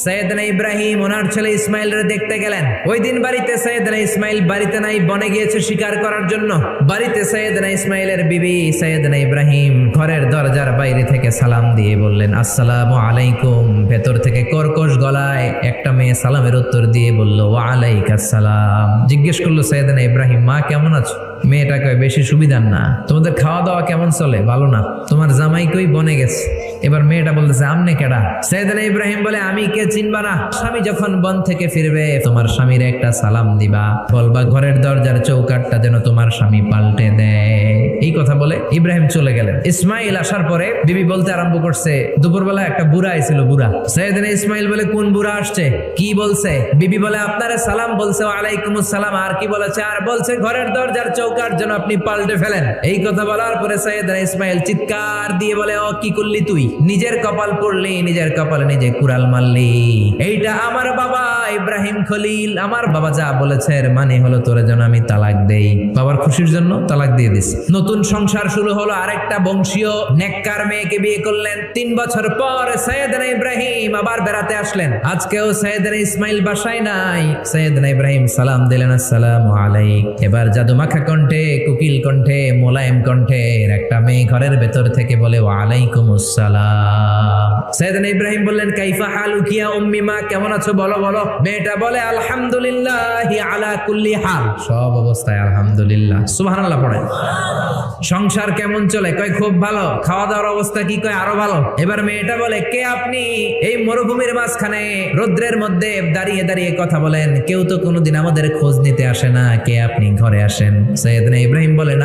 সৈয়দনা ইব্রাহিম ওনার ছেলে ইসমাইলের দেখতে গেলেন। ওই দিন বাড়িতে সৈয়দনা ইসমাইল বাড়িতে নাই, বনে গিয়েছে শিকার করার জন্য। বাড়িতে সৈয়দনা ইসমাইলের বিবি সৈয়দনা ইব্রাহিম ঘরের দরজার বাইরে থেকে সালাম দিয়ে বললেন, আসসালামু আলাইকুম। ভেতর থেকে কর্কশ গলায় একটা মেয়ে সালামের উত্তর দিয়ে বলল, ওয়া আলাইকাস সালাম। জিজ্ঞেস করলো সৈয়দনা ইব্রাহিম, মা কেমন আছো? মেয়েটা কয়, বেশি সুবিধার না। তোমাদের খাওয়া দাওয়া কেমন চলে? ভালো না। তোমার জামাই কই? বনে গেছে। এবার মেয়েটা বলতেছে, আমনে কেডা? সৈয়দনা ইব্রাহিম বলে, আমি কে চিনবা না? স্বামী যখন বন থেকে ফিরবে তোমার স্বামীর একটা সালাম দিবা, বলবা ঘরের দরজার চৌকাটটা যেন তোমার স্বামী পাল্টে দেয়। এই কথা বলে ইব্রাহিম চলে গেলেন। ইসমাইল আসার পরে বিবি বলতে আরম্ভ করছে, দুপুরবেলা একটা বুড়া আইছিল। বুড়া সৈয়দনা ইসমাইল বলে, কোন বুড়া আসছে? কি বলছে? বিবি বলে, আপনারে সালাম বলছে। ওয়ালাইকুমুস সালাম। আর কি বলেছে? আর বলছে ঘরের দরজার চৌকাট যেন আপনি পাল্টে ফেলেন। এই কথা বলার পরে সৈয়দনা ইসমাইল চিৎকার দিয়ে বলে, ও কি করলি তুই? নিজের কপাল পড়লি, নিজের কপালে নিজে কুড়াল মারলি। এইটা আমার বাবা ইব্রাহিম খলিল, আমার বাবা যা বলেছে এর মানে হলো তোরে যেন আমি তালাক দেই। বাবার খুশির জন্য তালাক দিয়ে দিস। নতুন সংসার শুরু হলো। আরেকটা বংশীয় নেককার মেয়েকে বিয়ে করলেন। 3 বছর পর সৈয়দনা ইব্রাহিম আবার বেড়াতে আসলেন। আজকেও সৈয়দনা ইসমাইল বাসায় নাই। সৈয়দনা ইব্রাহিম সালাম দিলেন, আসসালামু আলাইক। এবার জাদুমাখা কণ্ঠে, কুকিল কণ্ঠে, মোলায়েম কণ্ঠে একটা মেয়ে ঘরের ভেতর থেকে বলে, ওয়া আলাইকুমুস সালাম। সৈয়দনা ইব্রাহিম বললেন, কাইফা হালুকি ইয়া উম্মি, মা কেমন আছো? বলো বলো। মেয়েটা বলে, আলহামদুলিল্লাহি আলা কুল্লি হাল, সব অবস্থায় আলহামদুলিল্লাহ। সুবহানাল্লাহ পড়ে। সংসার কেমন চলে? কয় খুব ভালো। খাওয়া দাওয়ার অবস্থা কি? কয় আরো ভালো। এবার মেয়েটা বলে, কে আপনি? এই মরুভূমির মাঝখানে রৌদ্রের মধ্যে দাঁড়িয়ে দাঁড়িয়ে কথা বলেন, কেউ তো কোনোদিন আমাদের খোঁজ নিতে আসে না। কে আপনি? ঘরে আসেন। সৈয়দনা ইব্রাহিম বলে, না